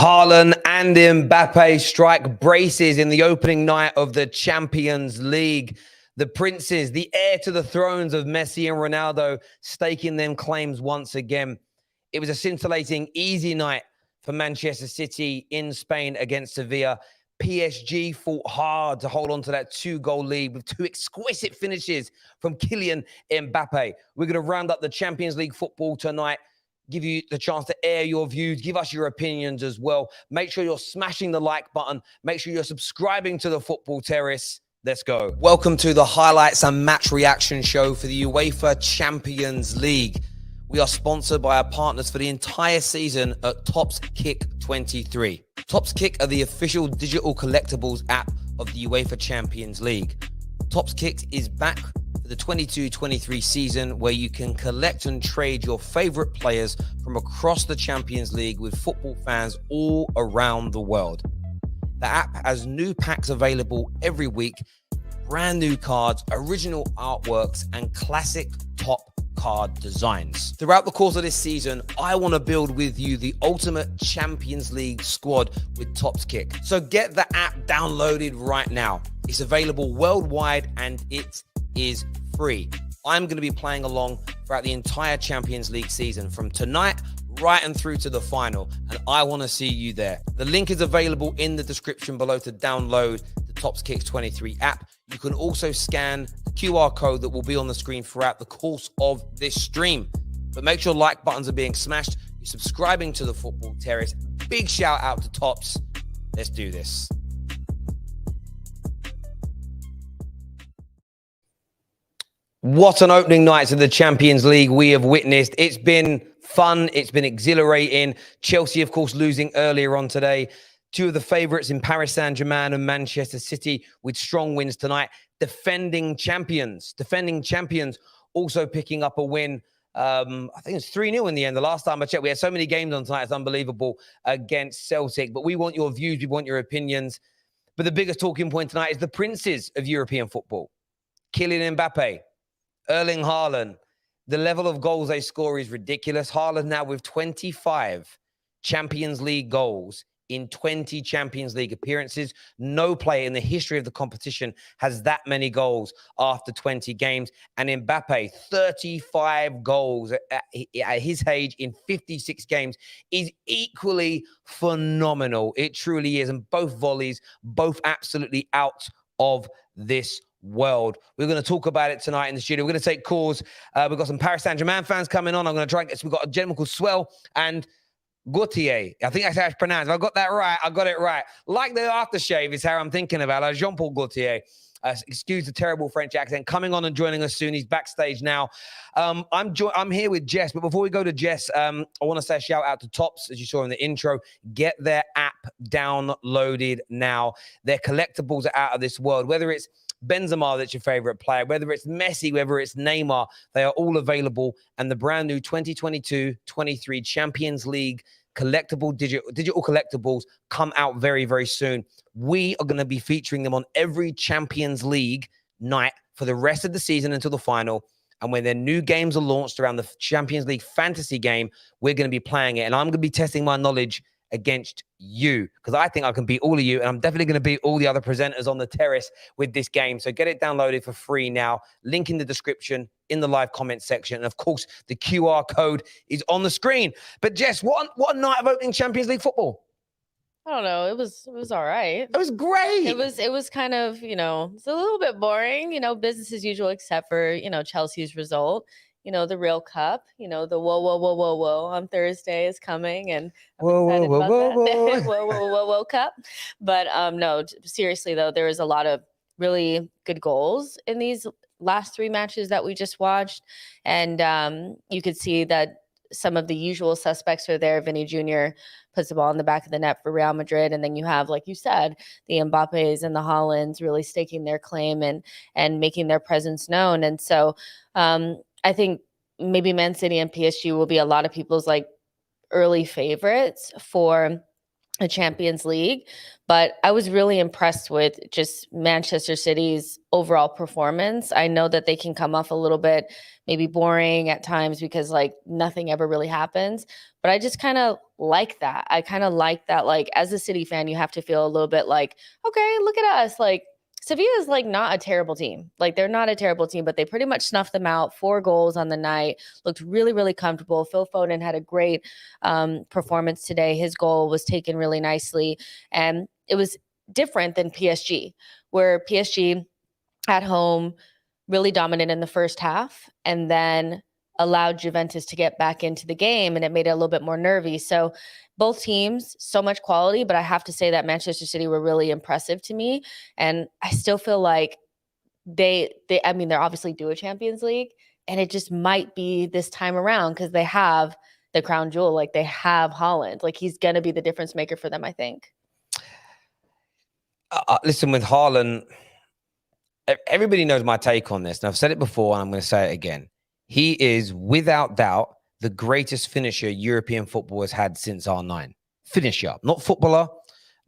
Haaland and mbappe strike braces in the opening night of the Champions League. The princes, the heir to the thrones of Messi and Ronaldo, staking them claims once again. It was a scintillating, easy night for Manchester City in Spain against Sevilla. PSG fought hard to hold on to that 2-goal lead with two exquisite finishes from Kylian mbappe. We're going to round up the Champions League football tonight, give you the chance to air your views, give us your opinions as well. Make sure you're smashing the like button. Make sure you're subscribing to the Football Terrace. Let's go. Welcome to the highlights and match reaction show for the UEFA Champions League. We are sponsored by our partners for the entire season at Topps Kick 23. Topps Kick are the official digital collectibles app of the UEFA Champions League. Topps Kick is back for the 22-23 season, where you can collect and trade your favorite players from across the Champions League with football fans all around the world. The app has new packs available every week, brand new cards, original artworks, and classic top card designs. Throughout the course of this season, I want to build with you the ultimate Champions League squad with Topps Kick. So get the app downloaded right now. It's available worldwide and it is free. I'm going to be playing along throughout the entire Champions League season from tonight right and through to the final, and I want to see you there. The link is available in the description below to download the Topps Kick 23 app. You can also scan the QR code that will be on the screen throughout the course of this stream. But make sure like buttons are being smashed. You're subscribing to the Football Terrace. Big shout out to Topps. Let's do this. What an opening night to the Champions League we have witnessed. It's been fun. It's been exhilarating. Chelsea, of course, losing earlier on today. Two of the favourites in Paris Saint-Germain and Manchester City with strong wins tonight. Defending champions also picking up a win. I think it's 3-0 in the end. The last time I checked, we had so many games on tonight. It's unbelievable against Celtic. But we want your views. We want your opinions. But the biggest talking point tonight is the princes of European football. Kylian Mbappe, Erling Haaland. The level of goals they score is ridiculous. Haaland now with 25 Champions League goals in 20 Champions League appearances. No player in the history of the competition has that many goals after 20 games. And Mbappe, 35 goals at his age in 56 games is equally phenomenal. It truly is. And both volleys, both absolutely out of this world. We're going to talk about it tonight in the studio. We're going to take calls. We've got some Paris Saint-Germain fans coming on. I'm going to try and get. We've got a gentleman called Swell and Gautier. I think that's how it's pronounced. If I got that right, I got it right. Like the aftershave is how I'm thinking about. Jean-Paul Gaultier. Excuse the terrible French accent. Coming on and joining us soon. He's backstage now. I'm here with Jess, but before we go to Jess, I want to say a shout out to Topps, as you saw in the intro. Get their app downloaded now. Their collectibles are out of this world. Whether it's Benzema, that's your favorite player, whether it's Messi, whether it's Neymar, they are all available. And the brand new 2022-23 Champions League collectible digital collectibles come out very, very soon. We are going to be featuring them on every Champions League night for the rest of the season until the final. And when their new games are launched around the Champions League fantasy game, we're going to be playing it. And I'm going to be testing my knowledge against you, because I think I can beat all of you, and I'm definitely going to beat all the other presenters on the terrace with this game. So get it downloaded for free now. Link in the description, in the live comment section, and of course the QR code is on the screen. But Jess, what a night of opening Champions League football. I don't know. It was all right. It was great. It was kind of, it's a little bit boring, business as usual, except for, Chelsea's result. The real cup, the whoa on Thursday is coming, and I'm excited about that. Whoa cup. But no, seriously though, there was a lot of really good goals in these last three matches that we just watched, and you could see that some of the usual suspects are there. Vinny Jr. puts the ball in the back of the net for Real Madrid, and then you have, like you said, the Mbappes and the Haalands really staking their claim and making their presence known. And so I think maybe Man City and PSG will be a lot of people's like early favorites for a Champions League. But I was really impressed with just Manchester City's overall performance. I know that they can come off a little bit maybe boring at times because like nothing ever really happens. But I just kind of like that. I kind of like that, like as a City fan, you have to feel a little bit like, okay, look at us. Like Sevilla is like not a terrible team. Like they're not a terrible team, but they pretty much snuffed them out. 4 goals on the night. Looked really, really comfortable. Phil Foden had a great performance today. His goal was taken really nicely, and it was different than PSG, where PSG at home really dominant in the first half, and then allowed Juventus to get back into the game, and it made it a little bit more nervy. So both teams, so much quality, but I have to say that Manchester City were really impressive to me. And I still feel like I mean, they're obviously due a Champions League, and it just might be this time around because they have the crown jewel. Like they have Haaland. Like he's going to be the difference maker for them, I think. Listen, with Haaland, everybody knows my take on this. And I've said it before, and I'm going to say it again. He is, without doubt, the greatest finisher European football has had since R9. Finisher, not footballer,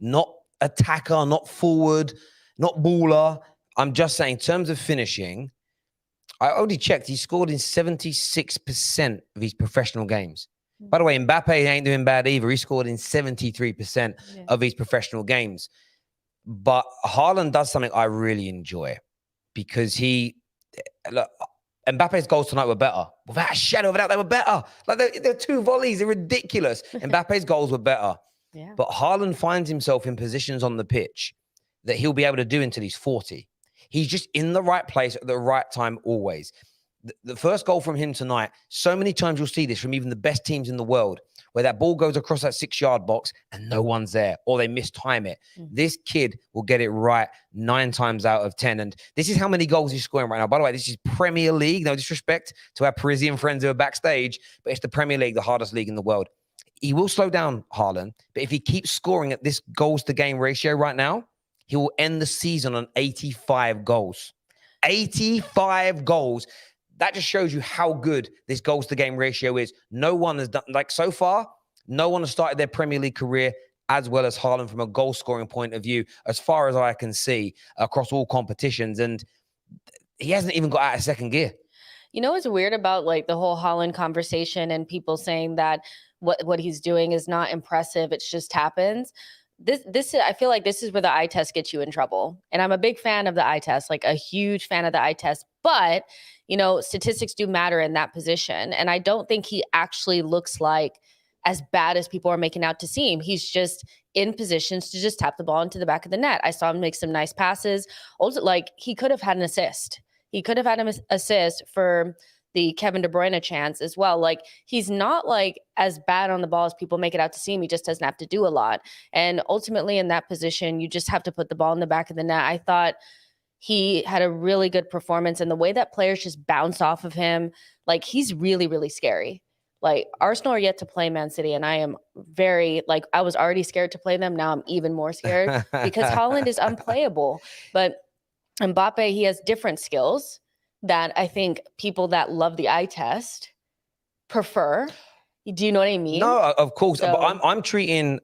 not attacker, not forward, not baller. I'm just saying, in terms of finishing, I already checked. He scored in 76% of his professional games. By the way, Mbappe ain't doing bad either. He scored in 73% of his professional games. But Haaland does something I really enjoy because look, Mbappe's goals tonight were better. Without a shadow of a doubt, they were better. Like they're 2 volleys. They're ridiculous. Mbappe's goals were better. Yeah. But Haaland finds himself in positions on the pitch that he'll be able to do until he's 40. He's just in the right place at the right time always. The first goal from him tonight, so many times you'll see this from even the best teams in the world, where that ball goes across that 6-yard box and no one's there, or they mistime it. This kid will get it right 9 times out of 10. And this is how many goals he's scoring right now. By the way, this is Premier League. No disrespect to our Parisian friends who are backstage, but it's the Premier League, the hardest league in the world. He will slow down Haaland, but if he keeps scoring at this goals-to-game ratio right now, he will end the season on 85 goals. 85 goals. That just shows you how good this goals-to-game ratio is. No one has done, like so far, no one has started their Premier League career as well as Haaland from a goal-scoring point of view, as far as I can see, across all competitions. And he hasn't even got out of second gear. You know what's weird about like the whole Haaland conversation and people saying that what he's doing is not impressive, it just happens? This I feel like this is where the eye test gets you in trouble. And I'm a big fan of the eye test, like a huge fan of the eye test. But, you know, statistics do matter in that position. And I don't think he actually looks like as bad as people are making out to seem. He's just in positions to just tap the ball into the back of the net. I saw him make some nice passes. Also, like he could have had an assist. He could have had an assist for the Kevin De Bruyne chance as well. Like he's not like as bad on the ball as people make it out to seem. He just doesn't have to do a lot. And ultimately in that position, you just have to put the ball in the back of the net. I thought he had a really good performance, and the way that players just bounce off of him, like he's really, really scary. Like Arsenal are yet to play Man City, and I am very, like, I was already scared to play them. Now I'm even more scared because Haaland is unplayable. But Mbappe, he has different skills that I think people that love the eye test prefer. Do you know what I mean? No, of course. So, but I'm treating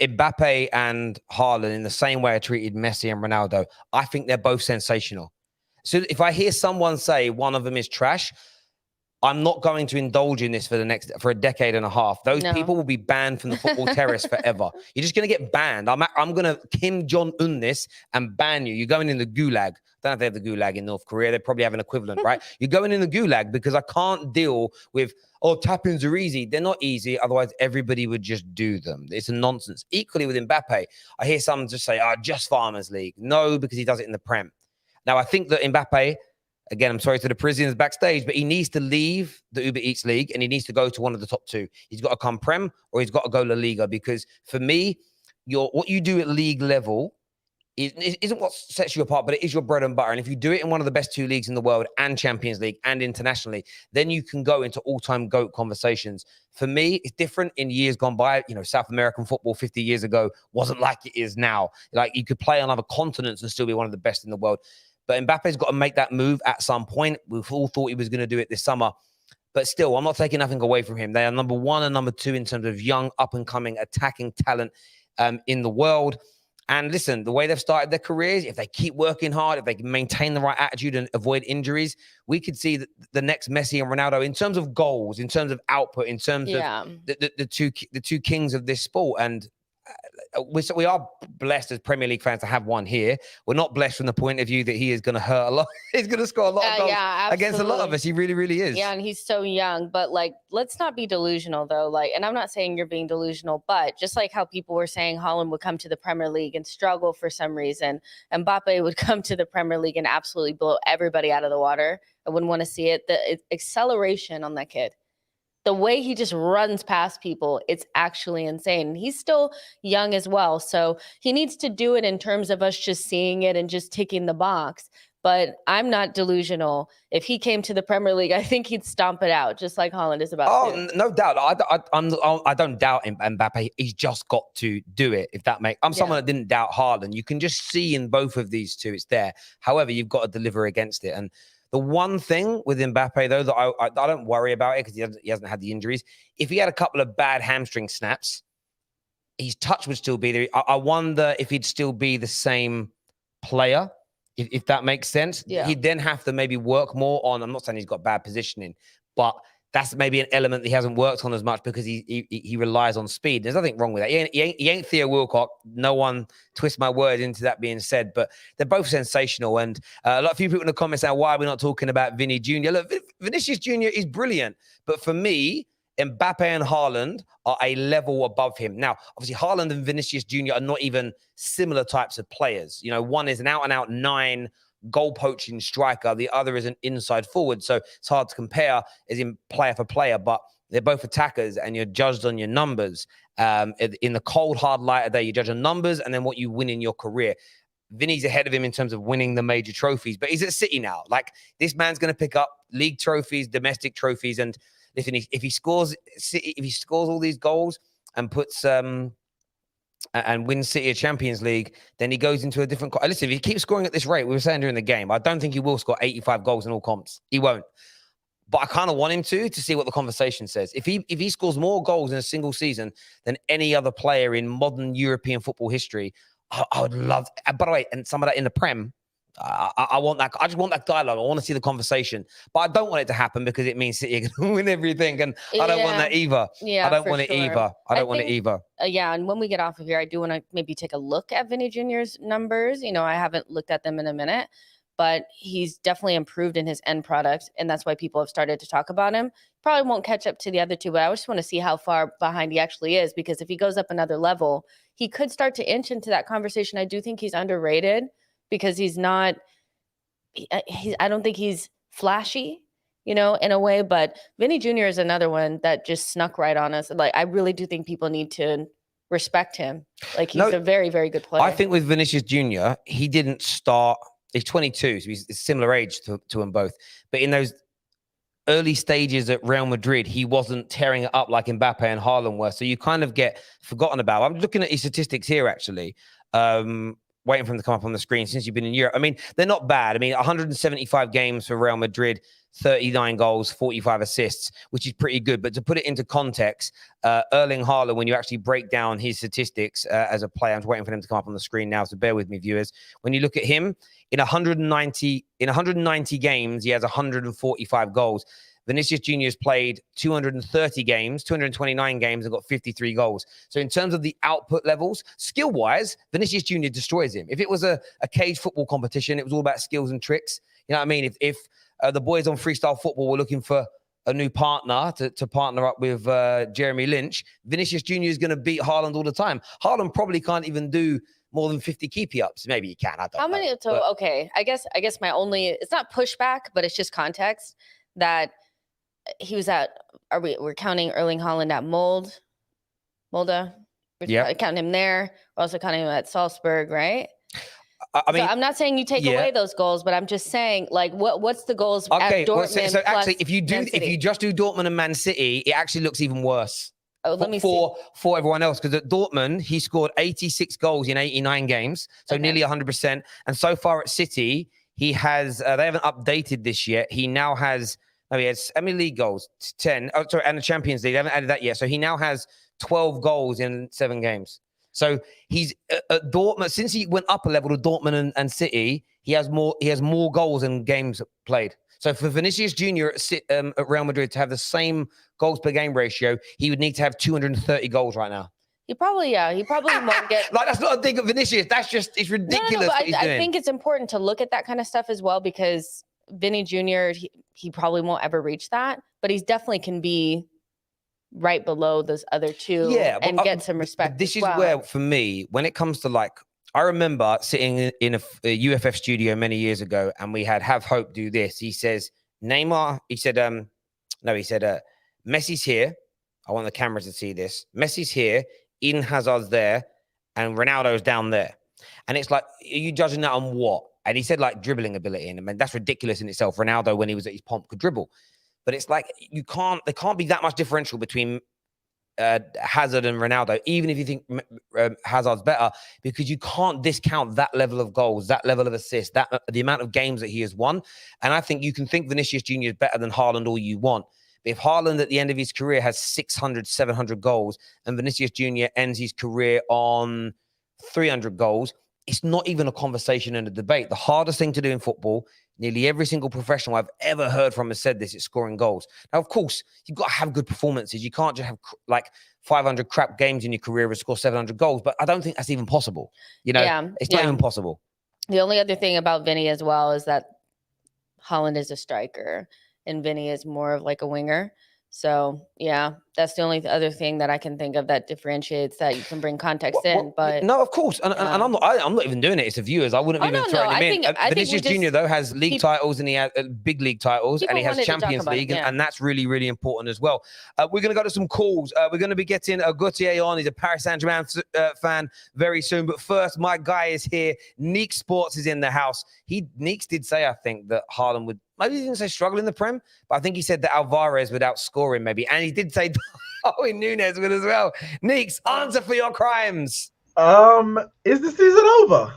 Mbappe and Haaland in the same way I treated Messi and Ronaldo. I think they're both sensational. So if I hear someone say one of them is trash, I'm not going to indulge in this for a decade and a half. Those people will be banned from the football terrace forever. You're just going to get banned. I'm going to Kim Jong-un this and ban you. You're going in the gulag. I don't know if they have the gulag in North Korea. They probably have an equivalent, right? You're going in the gulag because I can't deal with, tap-ins are easy. They're not easy. Otherwise, everybody would just do them. It's a nonsense. Equally with Mbappe, I hear someone just say, just Farmers League. No, because he does it in the Prem. Now, I think that Mbappe, again, I'm sorry to the Parisians backstage, but he needs to leave the Uber Eats League and he needs to go to one of the top 2. He's got to come Prem or he's got to go La Liga, because for me, what you do at league level isn't what sets you apart, but it is your bread and butter. And if you do it in one of the best 2 leagues in the world and Champions League and internationally, then you can go into all-time GOAT conversations. For me, it's different in years gone by. You know, South American football 50 years ago wasn't like it is now. Like you could play on other continents and still be one of the best in the world. But Mbappe's got to make that move at some point. We've all thought he was going to do it this summer. But still, I'm not taking nothing away from him. They are number 1 and number 2 in terms of young, up-and-coming, attacking talent in the world. And listen, the way they've started their careers, if they keep working hard, if they can maintain the right attitude and avoid injuries, we could see the next Messi and Ronaldo in terms of goals, in terms of output, in terms of the two kings of this sport. And we are blessed as Premier League fans to have one here. We're not blessed from the point of view that he is going to hurt a lot. He's going to score a lot of goals against a lot of us. He really, really is. Yeah, and he's so young. But like, let's not be delusional though. Like, and I'm not saying you're being delusional, but just like how people were saying Haaland would come to the Premier League and struggle for some reason, Mbappe would come to the Premier League and absolutely blow everybody out of the water. I wouldn't want to see it. The acceleration on that kid. The way he just runs past people, it's actually insane. He's still young as well. So he needs to do it in terms of us just seeing it and just ticking the box. But I'm not delusional. If he came to the Premier League, I think he'd stomp it out, just like Haaland is about to. No doubt. I don't doubt Mbappe. He's just got to do it, if that makes... I'm someone that didn't doubt Haaland. You can just see in both of these two, it's there. However, you've got to deliver against it. And the one thing with Mbappe, though, that I don't worry about it because he hasn't had the injuries. If he had a couple of bad hamstring snaps, his touch would still be there. I wonder if he'd still be the same player, if that makes sense. Yeah. He'd then have to maybe work more on... I'm not saying he's got bad positioning, but that's maybe an element that he hasn't worked on as much because he relies on speed. There's nothing wrong with that. He ain't Theo Wilcock. No one twist my words into that being said, but they're both sensational. And a lot of people in the comments saying, why are we not talking about Vinny Jr.? Look, Vinicius Jr. is brilliant. But for me, Mbappe and Haaland are a level above him. Now, obviously, Haaland and Vinicius Jr. are not even similar types of players. You know, one is an out-and-out 9 goal poaching striker. The other is an inside forward. So it's hard to compare as in player for player, but they're both attackers and you're judged on your numbers. In the cold, hard light of day, you judge on numbers and then what you win in your career. Vinny's ahead of him in terms of winning the major trophies, but he's at City now. Like, this man's going to pick up league trophies, domestic trophies. And listen, if he scores all these goals and puts, and wins City a Champions League, then he goes into a different... Listen, if he keeps scoring at this rate, we were saying during the game, I don't think he will score 85 goals in all comps. He won't. But I kind of want him to see what the conversation says. If he scores more goals in a single season than any other player in modern European football history, I would love... By the way, and some of that in the Prem, I want that. I just want that dialogue. I want to see the conversation, but I don't want it to happen because it means City are going to win everything, and I don't want that either. Yeah, I don't want it either. I don't want it either. Yeah, and when we get off of here, I do want to maybe take a look at Vinny Jr.'s numbers. You know, I haven't looked at them in a minute, but he's definitely improved in his end product, and that's why people have started to talk about him. Probably won't catch up to the other two, but I just want to see how far behind he actually is, because if he goes up another level, he could start to inch into that conversation. I do think he's underrated, because he's not, I don't think he's flashy, you know, in a way, but Vinny Jr. is another one that just snuck right on us. Like, I really do think people need to respect him. Like, he's a very, very good player. I think with Vinicius Jr., he didn't start, he's 22, so he's a similar age to them both. But in those early stages at Real Madrid, he wasn't tearing it up like Mbappe and Haaland were. So you kind of get forgotten about. I'm looking at his statistics here, actually. Waiting for them to come up on the screen since you've been in Europe. I mean, they're not bad. I mean, 175 games for Real Madrid, 39 goals, 45 assists, which is pretty good. But to put it into context, Erling Haaland, when you actually break down his statistics as a player, I'm just waiting for them to come up on the screen now, so bear with me, viewers. When you look at him, in 190 games, he has 145 goals. Vinicius Jr. has played 230 games, 229 games, and got 53 goals. So in terms of the output levels, skill-wise, Vinicius Jr. destroys him. If it was a cage football competition, it was all about skills and tricks. You know what I mean? If the boys on Freestyle Football were looking for a new partner to partner up with Jeremy Lynch, Vinicius Jr. is going to beat Haaland all the time. Haaland probably can't even do more than 50 keepy-ups. Maybe he can. I don't know. How many? So, okay, I guess my only... It's not pushback, but it's just context that... He was at, we're counting Erling Haaland at Molde. We're counting him there. We're also counting him at Salzburg, right? I mean, so I'm not saying you take away those goals, but I'm just saying, like, what's the goals at Dortmund? So actually, if you just do Dortmund and Man City, it actually looks even worse. Oh, let me see. For everyone else, because at Dortmund, he scored 86 goals in 89 games, so nearly 100%. And so far at City, he has, they haven't updated this yet. He now has No, he has how many league goals? 10. Oh, sorry, and the Champions League. I haven't added that yet. So he now has 12 goals in 7 games. So he's at Dortmund since he went up a level to Dortmund and City. He has more goals in games played. So for Vinicius Junior at Real Madrid to have the same goals per game ratio, he would need to have 230 goals right now. He probably won't get like that's not a thing of Vinicius. That's just it's ridiculous. No, what he's doing. I think it's important to look at that kind of stuff as well because Vinny Jr. He probably won't ever reach that, but he's definitely can be right below those other two and get some respect. This is where, for me, when it comes to like, I remember sitting in a UFF studio many years ago, and we had Have Hope do this. He says, Neymar, he said, Messi's here. I want the cameras to see this. Messi's here, Eden Hazard's there, and Ronaldo's down there. And it's like, are you judging that on what? And he said like dribbling ability. And I mean, that's ridiculous in itself. Ronaldo, when he was at his pomp, could dribble. But it's like, there can't be that much differential between Hazard and Ronaldo, even if you think Hazard's better, because you can't discount that level of goals, that level of assists, the amount of games that he has won. And I think you can think Vinicius Junior is better than Haaland all you want. But if Haaland at the end of his career has 600, 700 goals and Vinicius Junior ends his career on 300 goals, it's not even a conversation and a debate. The hardest thing to do in football, nearly every single professional I've ever heard from has said this, it's scoring goals. Now, of course, you've got to have good performances. You can't just have like 500 crap games in your career and score 700 goals, but I don't think that's even possible. You know, it's not even possible. The only other thing about Vinny as well is that Haaland is a striker and Vinny is more of like a winger. So, yeah, that's the only other thing that I can think of that differentiates that you can bring context in. But no, of course. And I'm not even doing it. It's the viewers. I wouldn't even throw him in. Vinicius Junior, though, has league titles and he has big league titles and he has Champions League. And that's really, really important as well. We're going to go to some calls. We're going to be getting Gautier on. He's a Paris Saint-Germain fan very soon. But first, my guy is here. Neek Sports is in the house. Neeks did say, I think, that Haaland would, maybe he didn't say struggle in the Prem, but I think he said that Alvarez would outscore him maybe. And he did say Darwin Núñez would as well. Neeks, answer for your crimes. Is the season over?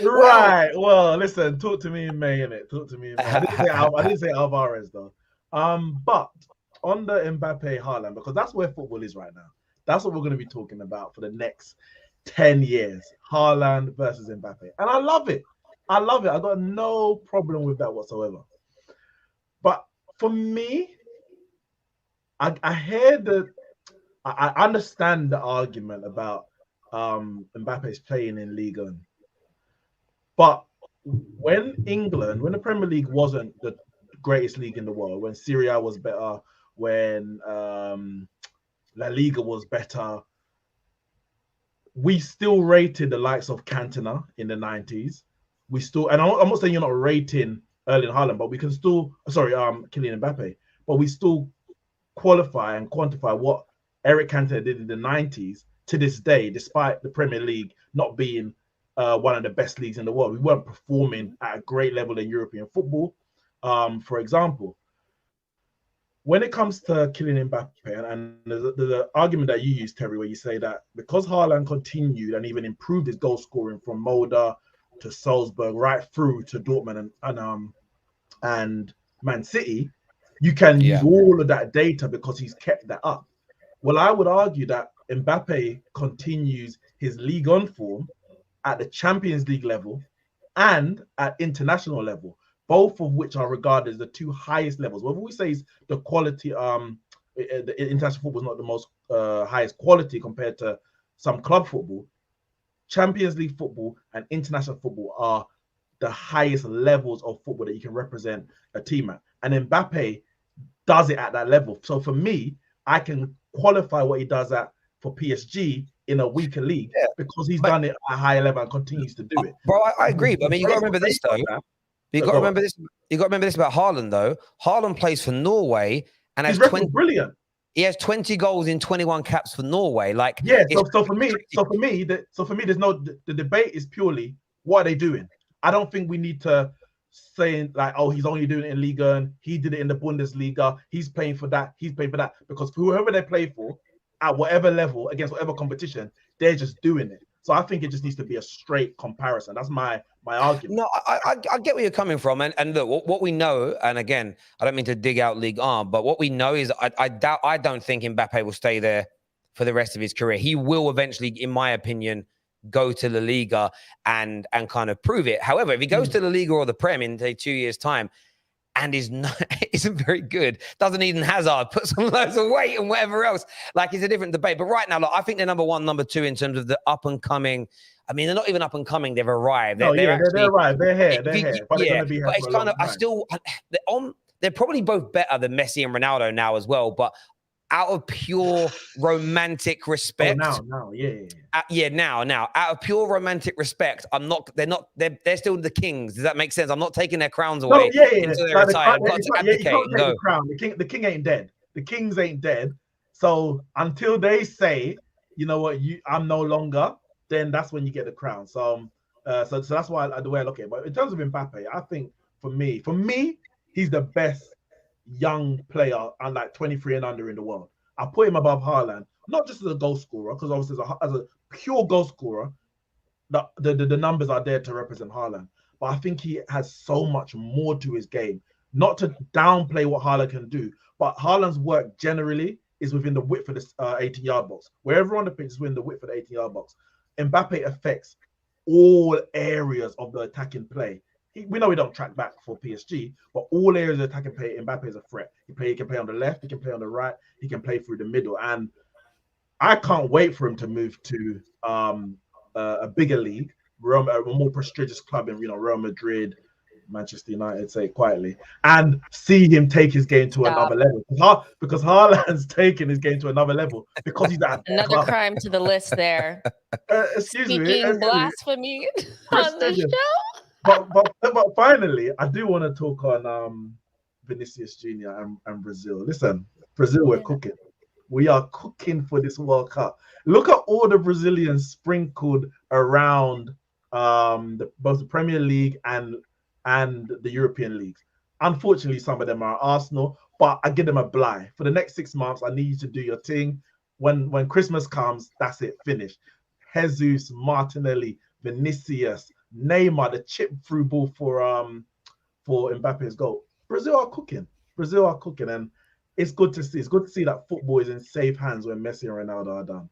Right. Well, listen, talk to me in May, innit? Talk to me in May. I didn't say Alvarez, though. But on the Mbappe Haaland, because that's where football is right now. That's what we're going to be talking about for the next 10 years. Haaland versus Mbappe. And I love it. I got no problem with that whatsoever. But for me, I hear I understand the argument about Mbappe's playing in Ligue 1. But when the Premier League wasn't the greatest league in the world, when Serie A was better, when La Liga was better, we still rated the likes of Cantona in the 90s. We still, and I'm not saying you're not rating Erling Haaland, but we can still, Kylian Mbappe, but we still qualify and quantify what Eric Cantona did in the 90s to this day, despite the Premier League not being one of the best leagues in the world. We weren't performing at a great level in European football. For example, when it comes to Kylian Mbappe, and the argument that you used, Terry, where you say that because Haaland continued and even improved his goal scoring from Molde to Salzburg, right through to Dortmund and Man City, you can use all of that data because he's kept that up. Well, I would argue that Mbappe continues his Ligue 1 form at the Champions League level and at international level, both of which are regarded as the two highest levels. Whether we say the quality, the international football is not the most highest quality compared to some club football, Champions League football and international football are the highest levels of football that you can represent a team at. And Mbappe does it at that level. So for me, I can qualify what he does for PSG in a weaker league because he's done it at a higher level and continues to do it. Bro, I agree. But I mean, you got to remember this, though. You got to remember this. You got to remember this about Haaland, though. Haaland plays for Norway and has 20. Brilliant. He has 20 goals in 21 caps for Norway. Like, so for me, there's no. The debate is purely what are they doing. I don't think we need to say like, oh, he's only doing it in Liga and he did it in the Bundesliga. He's playing for that. He's playing for that because whoever they play for at whatever level against whatever competition, they're just doing it. So I think it just needs to be a straight comparison. That's my argument. No, I get where you're coming from, and look, what we know, and again, I don't mean to dig out Ligue 1, but what we know is I don't think Mbappe will stay there for the rest of his career. He will eventually, in my opinion, go to La Liga and kind of prove it. However, if he goes to La Liga or the Prem in say 2 years' time and isn't very good, doesn't Eden Hazard, puts on loads of weight and whatever else, like it's a different debate. But right now, look, I think they're number one, number two in terms of the up and coming. I mean, they're not even up and coming; they've arrived. They're arrived. They're here. They're here. But they're going to be here but it's for a kind long of. time. They're probably both better than Messi and Ronaldo now as well. But out of pure romantic respect, now, now, out of pure romantic respect, they're still the kings. Does that make sense? I'm not taking their crowns away until they retire. I've got to abdicate and go. The crown. The king ain't dead. The kings ain't dead. So until they say, you know what, I'm no longer, then that's when you get the crown. So that's why the way I look at it. But in terms of Mbappe, I think for me, he's the best young player and like 23 and under in the world. I put him above Haaland, not just as a goal scorer, because obviously as a pure goal scorer, the numbers are there to represent Haaland. But I think he has so much more to his game. Not to downplay what Haaland can do, but Haaland's work generally is within the width of the 18-yard box. Wherever on the pitch is within the width of the 18-yard box. Mbappe affects all areas of the attacking play. We know we don't track back for PSG, but all areas of attacking play, Mbappe is a threat. He can play on the left, he can play on the right, he can play through the middle. And I can't wait for him to move to a bigger league, a more prestigious club in Real Madrid, Manchester United, say it quietly, and see him take his game to another level. Because Haaland's taking his game to another level because he's at another crime to the list there. Speaking blasphemy on the show. But finally, I do want to talk on Vinicius Jr. and Brazil. Listen, Brazil, we're cooking. We are cooking for this World Cup. Look at all the Brazilians sprinkled around both the Premier League and the European leagues. Unfortunately, some of them are Arsenal, but I give them a bly. For the next 6 months, I need you to do your thing. When Christmas comes, that's it, finished. Jesus, Martinelli, Vinicius, Neymar, the chip through ball for Mbappe's goal. Brazil are cooking, and it's good to see. It's good to see that football is in safe hands when Messi and Ronaldo are done.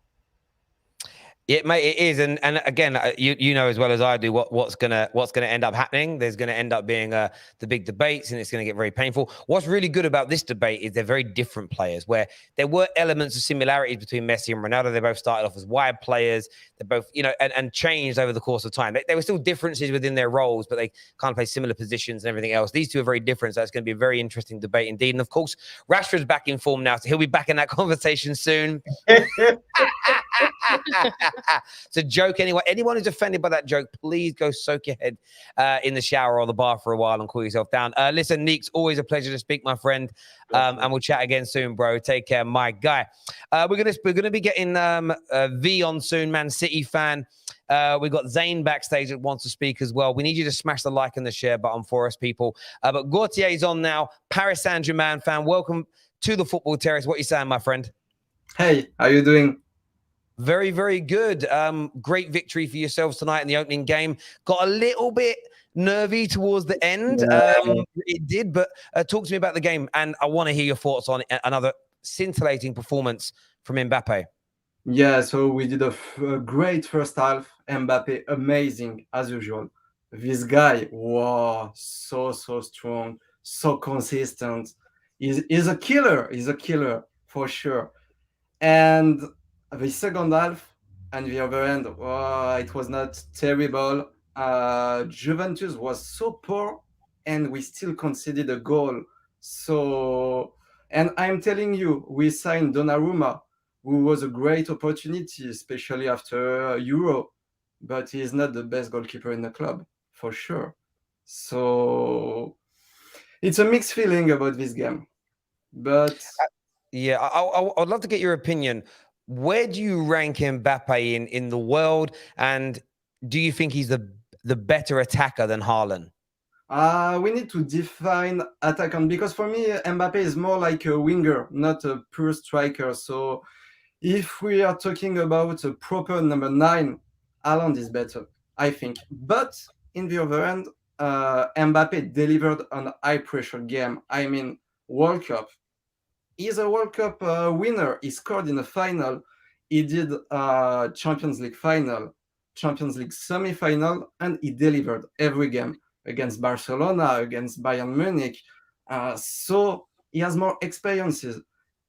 Yeah, mate, it is, and again, you know as well as I do what's gonna end up happening. There's gonna end up being the big debates, and it's gonna get very painful. What's really good about this debate is they're very different players. Where there were elements of similarities between Messi and Ronaldo. They both started off as wide players. They both, and changed over the course of time. There were still differences within their roles, but they kind of play similar positions and everything else. These two are very different, so it's going to be a very interesting debate indeed. And of course, Rashford's back in form now, so he'll be back in that conversation soon. It's a joke anyway. Anyone who's offended by that joke, please go soak your head in the shower or the bar for a while and cool yourself down. Listen, Neeks, always a pleasure to speak, my friend. And we'll chat again soon, bro. Take care, my guy. We're gonna be getting V on soon, Man City fan. We've got Zane backstage that wants to speak as well. We need you to smash the like and the share button for us, people. But Gautier's on now, Paris Saint-Germain fan. Welcome to the Football Terrace. What are you saying, my friend? Hey, how you doing? Very, very good. Great victory for yourselves tonight in the opening game. Got a little bit nervy towards the end. It did, but talk to me about the game, and I want to hear your thoughts on another scintillating performance from Mbappe. Yeah, so we did a great first half. Mbappe, amazing as usual. This guy, wow, so strong, so consistent. He's a killer. He's a killer for sure. And the second half and the other end, it was not terrible. Juventus was so poor, and we still conceded a goal. So, and I'm telling you, we signed Donnarumma, who was a great opportunity, especially after Euro, but he's not the best goalkeeper in the club, for sure. So, it's a mixed feeling about this game. But yeah, I'd love to get your opinion. Where do you rank Mbappe in the world, and do you think he's the better attacker than Haaland? We need to define attacker, because for me, Mbappe is more like a winger, not a pure striker. So if we are talking about a proper number 9, Haaland is better, I think. But in the other end, Mbappe delivered an high-pressure game. I mean, World Cup. He's a World Cup winner. He scored in the final. He did Champions League final, Champions League semi-final, and he delivered every game against Barcelona, against Bayern Munich. So he has more experiences.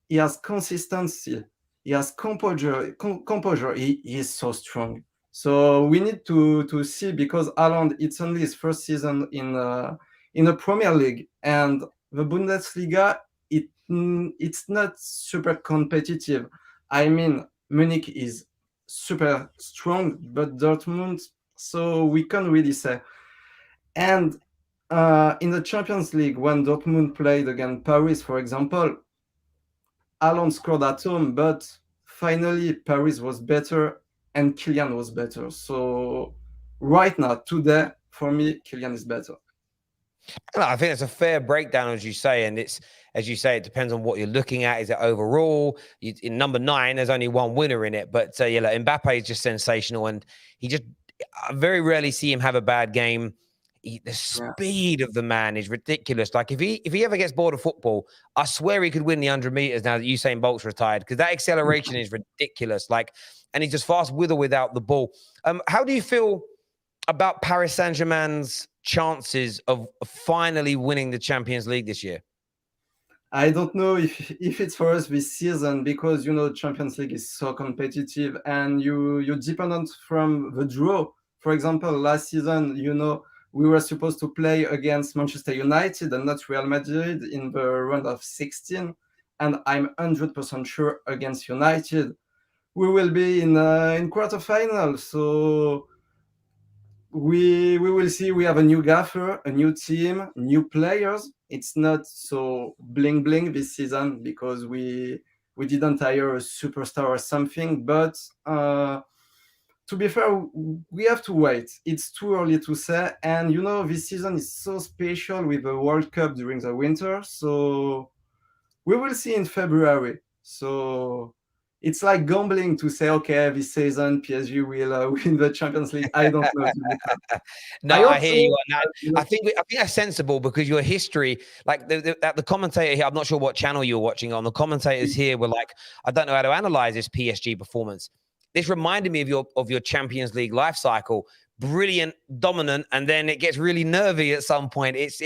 He has consistency. He has composure. Composure. He is so strong. So we need to see, because Haaland, it's only his first season in the Premier League, and the Bundesliga, it's not super competitive. I mean, Munich is super strong, but Dortmund, so we can't really say. And in the Champions League, when Dortmund played against Paris, for example, Haaland scored at home, but finally Paris was better and Kylian was better. So right now, today, for me, Kylian is better. No, I think it's a fair breakdown, as you say, and it's, as you say, it depends on what you're looking at. Is it overall? In number 9, there's only one winner in it, but yeah, like, Mbappe is just sensational, and I very rarely see him have a bad game. The speed of the man is ridiculous. Like, if he ever gets bored of football, I swear he could win the 100 meters now that Usain Bolt's retired, because that acceleration is ridiculous. Like, and he's just fast with or without the ball. How do you feel about Paris Saint-Germain's chances of finally winning the Champions League this year? I don't know if it's for us this season, because Champions League is so competitive, and you're dependent from the draw. For example, last season, we were supposed to play against Manchester United and not Real Madrid in the round of 16, and I'm 100% sure against United we will be in quarterfinal. So we will see. We have a new gaffer, a new team, new players. It's not so bling bling this season, because we didn't hire a superstar or something. But to be fair, we have to wait. It's too early to say. And this season is so special with the World Cup during the winter. So we will see in February. So it's like gambling to say, okay, this season PSG will win the Champions League. I don't know. No, I hear you on that. I think that's sensible, because your history, like the commentator here, I'm not sure what channel you're watching on. The commentators here were like, I don't know how to analyze this PSG performance. This reminded me of your Champions League life cycle. Brilliant, dominant, and then it gets really nervy at some point. It's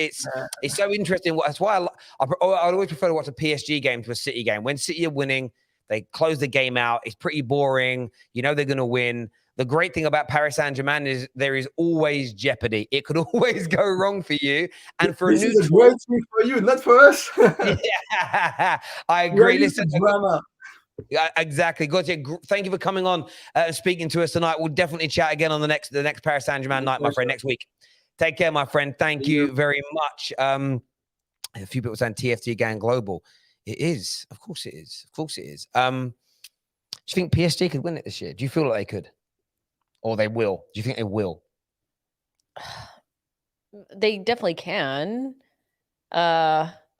so interesting. That's why I always prefer to watch a PSG game to a City game. When City are winning, they close the game out. It's pretty boring. They're going to win. The great thing about Paris Saint-Germain is there is always jeopardy. It could always go wrong for you. And for this is a great thing for you, not for us. Yeah, I agree. Listen, drama. Yeah, exactly. Gautier, thank you for coming on and speaking to us tonight. We'll definitely chat again on the next Paris Saint-Germain night, my friend, next week. Take care, my friend. Thank you very much. A few people saying TFT Gang Global. It is. Of course it is. Of course it is. Do you think PSG could win it this year? Do you feel like they could? Or they will? Do you think they will? They definitely can.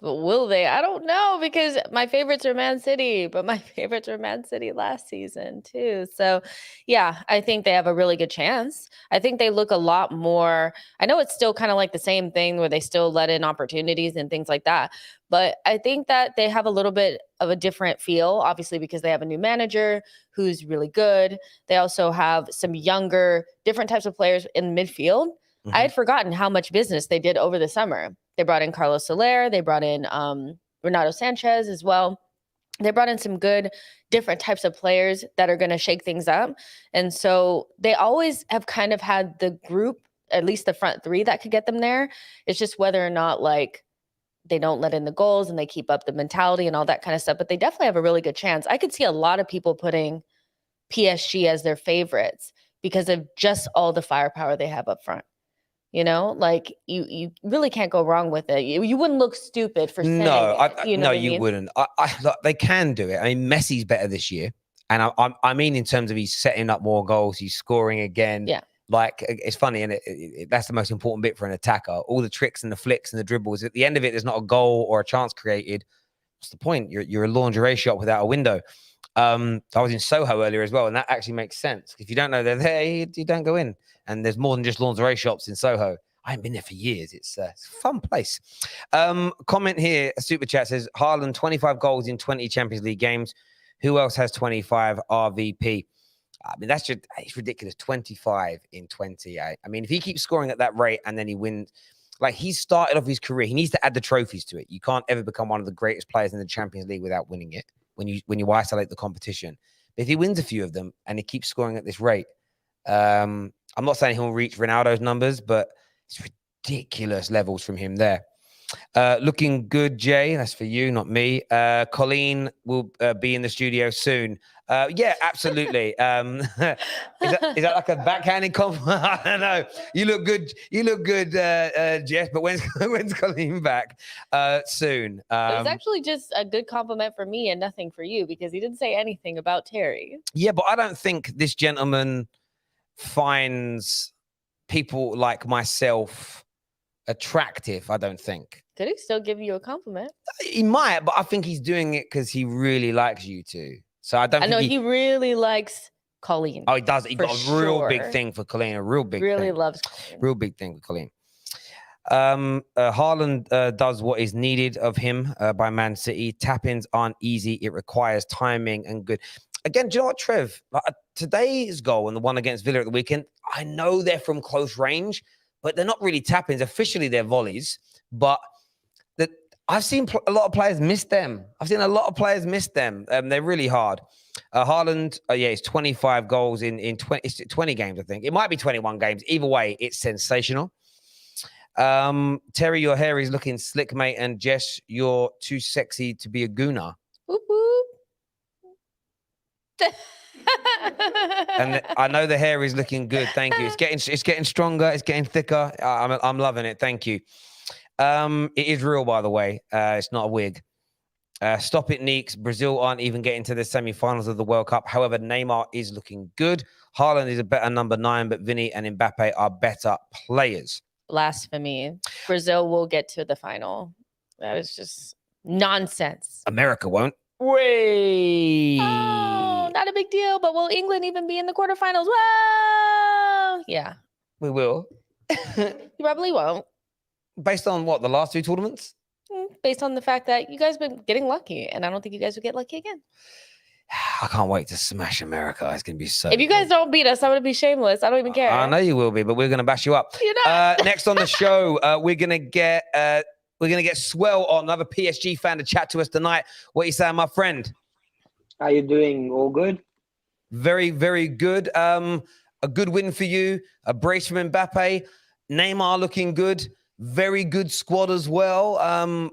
But will they? I don't know, because my favorites are Man City, but my favorites were Man City last season too. So yeah, I think they have a really good chance. I think they look a lot more, I know it's still kind of like the same thing where they still let in opportunities and things like that, but I think that they have a little bit of a different feel, obviously, because they have a new manager who's really good. They also have some younger, different types of players in midfield. Mm-hmm. I had forgotten how much business they did over the summer. They brought in Carlos Soler. They brought in Renato Sanchez as well. They brought in some good different types of players that are going to shake things up. And so they always have kind of had the group, at least the front three, that could get them there. It's just whether or not like they don't let in the goals and they keep up the mentality and all that kind of stuff. But they definitely have a really good chance. I could see a lot of people putting PSG as their favorites because of just all the firepower they have up front. Like you really can't go wrong with it. You wouldn't look stupid for saying it. You wouldn't. Look, they can do it. I mean, Messi's better this year, and I mean in terms of he's setting up more goals, he's scoring again. Yeah, like it's funny, and that's the most important bit for an attacker. All the tricks and the flicks and the dribbles. At the end of it, there's not a goal or a chance created. What's the point? You're a lingerie shop without a window. I was in Soho earlier as well, and that actually makes sense. If you don't know they're there, you don't go in. And there's more than just lingerie shops in Soho. I haven't been there for years. It's a fun place. Comment here, a super chat says, Haaland, 25 goals in 20 Champions League games. Who else has 25 RVP? I mean, it's ridiculous. 25 in 20. I mean, if he keeps scoring at that rate and then he wins, like he started off his career, he needs to add the trophies to it. You can't ever become one of the greatest players in the Champions League without winning it when you isolate the competition. But if he wins a few of them and he keeps scoring at this rate, I'm not saying he'll reach Ronaldo's numbers, but it's ridiculous levels from him there. Looking good, Jay. That's for you, not me. Colleen will be in the studio soon. Yeah, absolutely. Is that like a backhanded compliment? I don't know. You look good. You look good, Jess. But when's Colleen back? Soon. It was actually just a good compliment for me and nothing for you because he didn't say anything about Terry. Yeah, but I don't think this gentleman finds people like myself attractive. I don't think. Could he still give you a compliment? He might, but I think he's doing it because he really likes you two. So I don't. I know he really likes Colleen. Oh, he does. He got a real big thing for Colleen. A real big. Really thing. loves Colleen. Real big thing with Colleen. Haaland does what is needed of him by Man City. Tap-ins aren't easy. It requires timing and good. Again, do you know what, Trev? Like, today's goal and the one against Villa at the weekend, I know they're from close range, but they're not really tap-ins. Officially, they're volleys. But I've seen a lot of players miss them. They're really hard. Haaland, it's 25 goals in 20 games, I think. It might be 21 games. Either way, it's sensational. Terry, your hair is looking slick, mate. And Jess, you're too sexy to be a gooner. Whoop, whoop. And I know the hair is looking good. Thank you. It's getting stronger. It's getting thicker. I'm loving it. Thank you. It is real, by the way. It's not a wig. Stop it, Neeks. Brazil aren't even getting to the semi-finals of the World Cup. However, Neymar is looking good. Haaland is a better number 9, but Vinny and Mbappe are better players. Blasphemy. Brazil will get to the final. That is just nonsense. America won't. Way. Oh, not a big deal. But will England even be in the quarterfinals? Whoa. Yeah. We will. You probably won't. Based on what? The last 2 tournaments? Based on the fact that you guys have been getting lucky, and I don't think you guys will get lucky again. I can't wait to smash America. It's going to be so If you guys don't beat us, I'm going to be shameless. I don't even care. I know you will be, but we're going to bash you up. You know? Next on the show, we're going to get Swell on, another PSG fan, to chat to us tonight. What are you saying, my friend? How you doing? All good? Very, very good. A good win for you. A brace from Mbappe. Neymar looking good. Very good squad as well.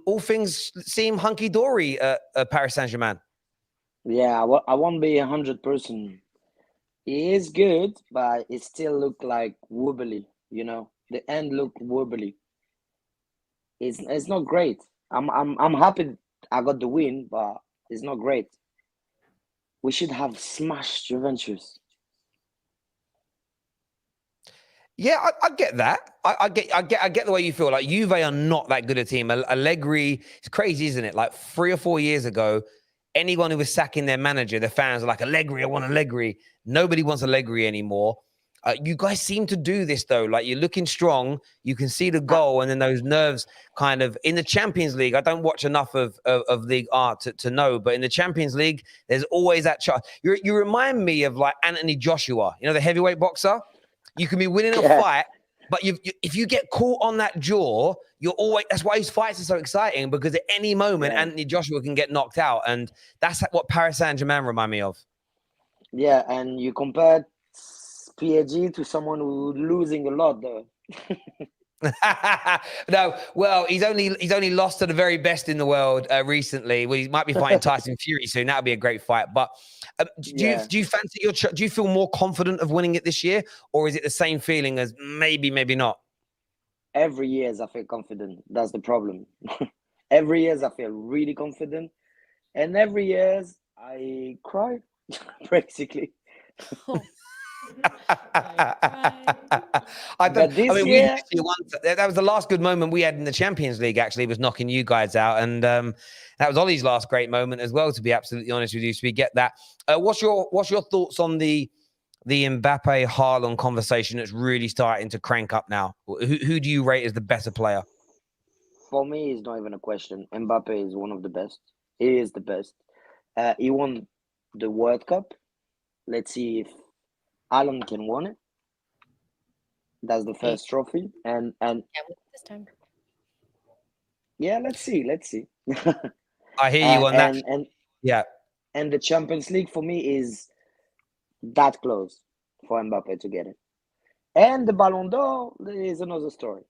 All things seem hunky-dory at Paris Saint-Germain. Yeah, I won't be 100%. He is good, but it still look like wobbly. You know, the end looked wobbly. It's not great. I'm happy I got the win, but it's not great. We should have smashed Juventus. Yeah, I get that. I get the way you feel. Like Juve are not that good a team. Allegri, it's crazy, isn't it? Like 3 or 4 years ago, anyone who was sacking their manager, the fans were like, Allegri, I want Allegri. Nobody wants Allegri anymore. You guys seem to do this though. Like you're looking strong, you can see the goal, and then those nerves kind of in the Champions League. I don't watch enough of League Art to know, but in the Champions League, there's always that chance. You remind me of like Anthony Joshua, you know, the heavyweight boxer. You can be winning a fight, but if you get caught on that jaw, you're always. That's why his fights are so exciting, because at any moment Anthony Joshua can get knocked out, and that's what Paris Saint-Germain remind me of. Yeah, and you compared PSG to someone who's losing a lot though. No, well, he's only lost to the very best in the world recently. Well, he might be fighting Tyson Fury soon. That'll be a great fight. But do you fancy do you feel more confident of winning it this year, or is it the same feeling as maybe not? Every year I feel confident. That's the problem. Every year I feel really confident, and every year I cry, basically. But this we year, literally that was the last good moment we had in the Champions League, actually, was knocking you guys out. And that was Ollie's last great moment as well, to be absolutely honest with you. So we get that. What's your thoughts on the Mbappe Haaland conversation that's really starting to crank up now? Who do you rate as the better player? for me, it's not even a question. Mbappe is one of the best. He is the best. He won the World Cup. Let's see if Haaland can win it. That's the first trophy. And This time. yeah, let's see. I hear you on that. Yeah. And the Champions League for me is that close for Mbappe to get it. And the Ballon d'Or is another story.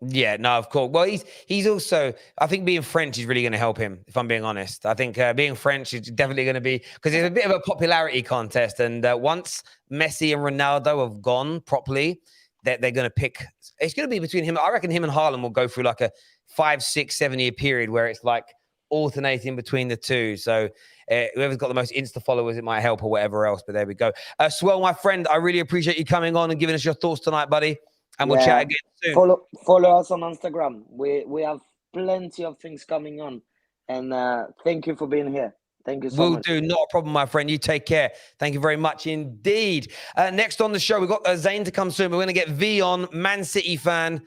Yeah, no, of course. Well, he's also, I think being French is really going to help him, if I'm being honest. I think being French is definitely going to be, because it's a bit of a popularity contest. And once Messi and Ronaldo have gone properly, they're going to pick, it's going to be between him. I reckon him and Haaland will go through like a 5, 6, 7 year period where it's like alternating between the two. So whoever's got the most Insta followers, it might help or whatever else. But there we go. Swell, my friend, I really appreciate you coming on and giving us your thoughts tonight, buddy. And we'll chat again soon. Follow us on Instagram. We have plenty of things coming on. And thank you for being here. Thank you so much. Will do. Not a problem, my friend. You take care. Thank you very much indeed. Next on the show, we've got Zane to come soon. We're going to get V on, Man City fan.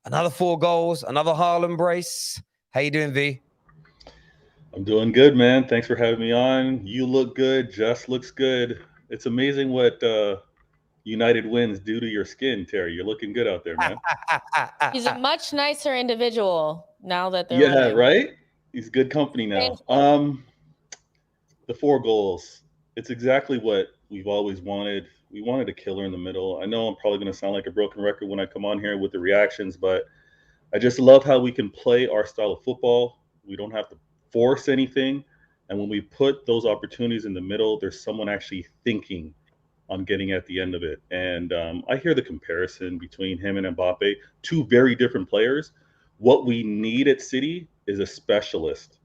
Another 4 goals, another Haaland brace. How you doing, V? I'm doing good, man. Thanks for having me on. You look good. Just looks good. It's amazing what United wins due to your skin, Terry. You're looking good out there, man. He's a much nicer individual now that they're winning. Right? He's good company now. The 4 goals. It's exactly what we've always wanted. We wanted a killer in the middle. I know I'm probably going to sound like a broken record when I come on here with the reactions, but I just love how we can play our style of football. We don't have to force anything. And when we put those opportunities in the middle, there's someone actually thinking on getting at the end of it. And I hear the comparison between him and Mbappe, 2 very different players. What we need at City is a specialist,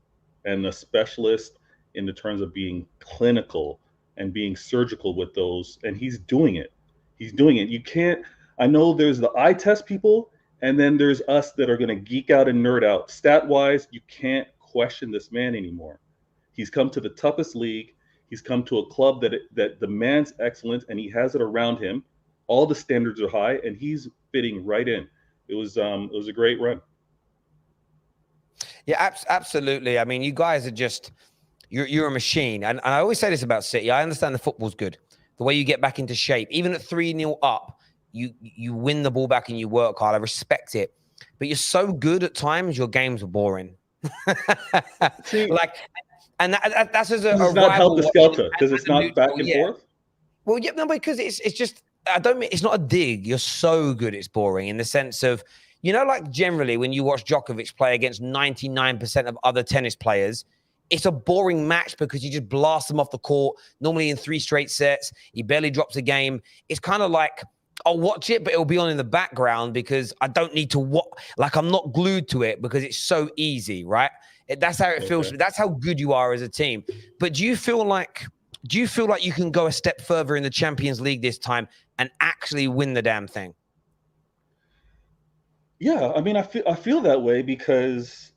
and a specialist in the terms of being clinical and being surgical with those. And he's doing it. You can't, I know there's the eye test people, and then there's us that are going to geek out and nerd out. Stat wise, you can't question this man anymore. He's come to the toughest league. He's come to a club that demands excellence, and he has it around him. All the standards are high, and he's fitting right in. It was a great run. Yeah, absolutely. I mean, you guys are just, you're a machine. And I always say this about City. I understand the football's good. The way you get back into shape, even at 3-0 up, you win the ball back and you work hard. I respect it. But you're so good at times, your games are boring. And that's as a it's not helter skelter because it's not back and forth. Well, yeah, no, because it's just, it's not a dig. You're so good, it's boring in the sense of, like generally when you watch Djokovic play against 99% of other tennis players, it's a boring match because you just blast them off the court, normally in 3 straight sets. He barely drops a game. It's kind of like, I'll watch it, but it'll be on in the background because I don't need to watch. Like, I'm not glued to it because it's so easy, right? That's how it feels. That's how good you are as a team. But do you feel like you can go a step further in the Champions League this time and actually win the damn thing? Yeah, I mean, I feel that way because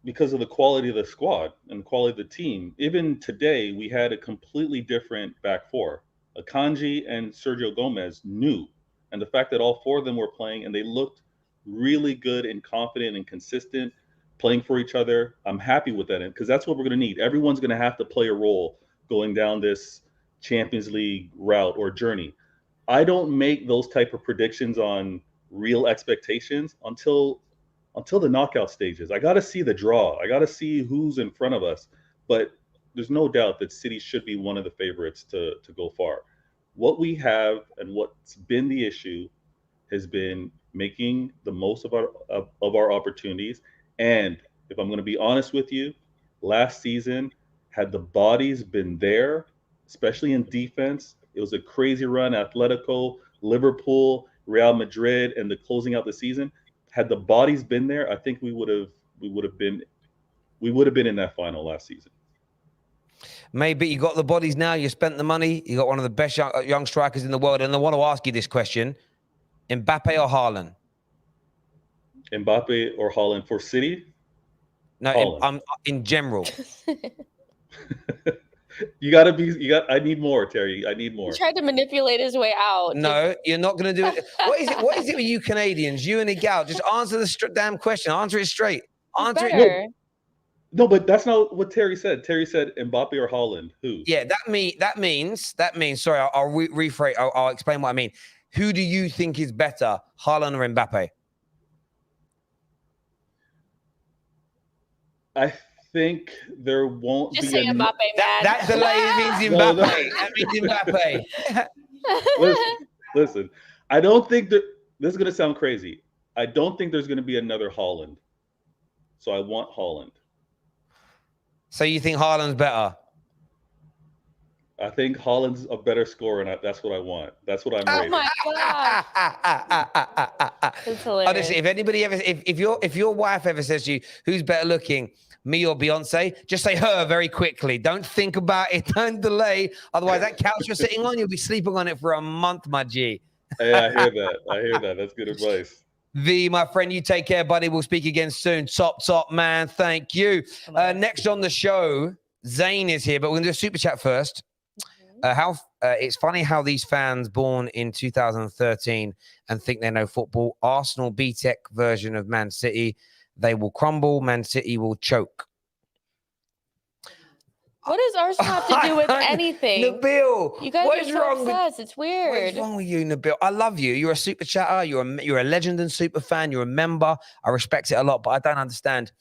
of the quality of the squad and the quality of the team. Even today, we had a completely different back 4. Akanji and Sergio Gomez new. And the fact that all 4 of them were playing and they looked really good and confident and consistent, playing for each other. I'm happy with that because that's what we're going to need. Everyone's going to have to play a role going down this Champions League route or journey. I don't make those type of predictions on real expectations until the knockout stages. I got to see the draw. I got to see who's in front of us. But there's no doubt that City should be one of the favorites to go far. What we have and what's been the issue has been making the most of our opportunities. And if I'm going to be honest with you, last season, had the bodies been there, especially in defense, it was a crazy run. Atletico, Liverpool, Real Madrid, and the closing out the season. Had the bodies been there, I think we would have been in that final last season. Maybe you got the bodies now. You spent the money. You got one of the best young strikers in the world. And I want to ask you this question: Mbappe or Haaland? Mbappe or Haaland for City? No, Haaland. in general. I need more, Terry. I need more. He tried to manipulate his way out. No, you're not going to do it. What is it with you Canadians? You and the gal, just answer the damn question. Answer it straight. Answer it. No, but that's not what Terry said. Terry said Mbappe or Haaland. Who? Yeah, that means. Sorry, I'll rephrase. I'll explain what I mean. Who do you think is better, Haaland or Mbappe? I think there won't Just be say Mbappe, man. That delay means Mbappe. That means Mbappe. Listen, I don't think that this is going to sound crazy. I don't think there's going to be another Haaland. So I want Haaland. So you think Haaland's better? I think Haaland's a better scorer, and that's what I want. That's what I'm rating. Oh my god! That's hilarious. Honestly, if anybody ever, if your wife ever says to you, "Who's better looking, me or Beyonce?" just say her very quickly. Don't think about it. Don't delay. Otherwise, that couch you're sitting on, you'll be sleeping on it for a month, my G. Yeah, I hear that. That's good advice. V, my friend, you take care, buddy. We'll speak again soon. Top man. Thank you. Next on the show, Zane is here, but we're going to do a super chat first. It's funny how these fans born in 2013 and think they know football. Arsenal B-Tech version of Man City. They will crumble. Man City will choke. What does Arsenal have to do with anything? Nabil, you guys are so obsessed. It's weird. What is wrong with you, Nabil? I love you. You're a super chatter. You're a legend and super fan. You're a member. I respect it a lot, but I don't understand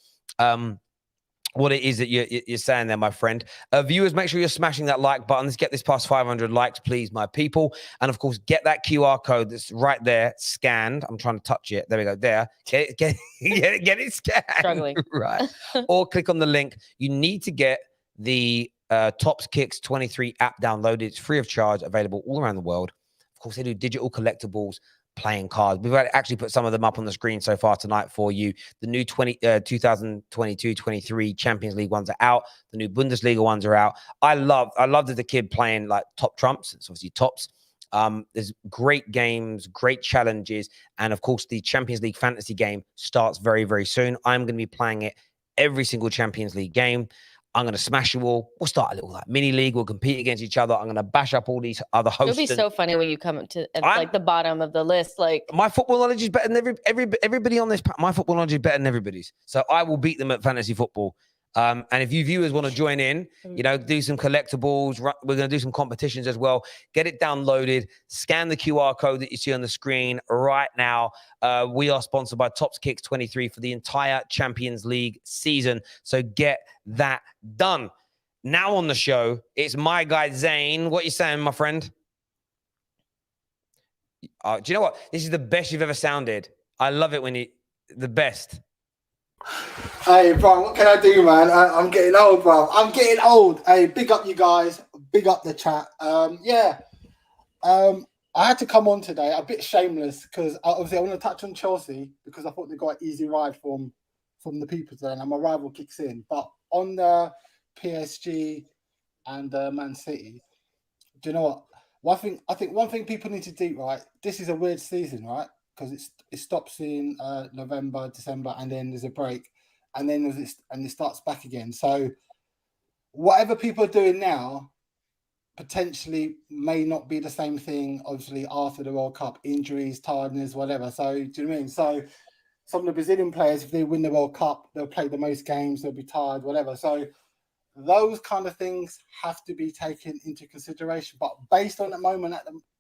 what it is that you're saying there, my friend. Viewers, make sure you're smashing that like button. Let's get this past 500 likes, please, my people. And of course, get that QR code that's right there scanned. I'm trying to touch it. There we go. There. Get it scanned. Struggling. Right. Or click on the link. You need to get the Tops Kicks 23 app downloaded. It's free of charge, available all around the world. Of course, they do digital collectibles, playing cards. We've actually put some of them up on the screen so far tonight for you. The new 2022-23 Champions League ones are out. The new Bundesliga ones are out. I love that the kid playing like top trumps. It's obviously tops. There's great games, great challenges. And of course, the Champions League fantasy game starts very, very soon. I'm going to be playing it every single Champions League game. I'm going to smash you all. We'll start a little like mini league. We'll compete against each other. I'm going to bash up all these other hosts. It'll be so funny when you come to like the bottom of the list. Like my football knowledge is better than everybody on this. My football knowledge is better than everybody's. So I will beat them at fantasy football. And if you viewers want to join in, do some collectibles. We're going to do some competitions as well. Get it downloaded. Scan the QR code that you see on the screen right now. We are sponsored by Tops Kicks 23 for the entire Champions League season. So get that done. Now on the show, it's my guy Zane. What are you saying, my friend? Do you know what? This is the best you've ever sounded. I love it when the best. Hey, bro, what can I do, man? I'm getting old, bro. I'm getting old. Hey, big up you guys. Big up the chat. I had to come on today, a bit shameless, because obviously I want to touch on Chelsea because I thought they got an easy ride from the people there, and my rival kicks in. But on the PSG and Man City, do you know what? One thing people need to do, right? This is a weird season, right? Because it stops in November, December, and then there's a break, and then it starts back again. So whatever people are doing now potentially may not be the same thing, obviously, after the World Cup. Injuries, tiredness, whatever. So do you know what I mean? So some of the Brazilian players, if they win the World Cup, they'll play the most games, they'll be tired, whatever. So those kind of things have to be taken into consideration. But based on the moment,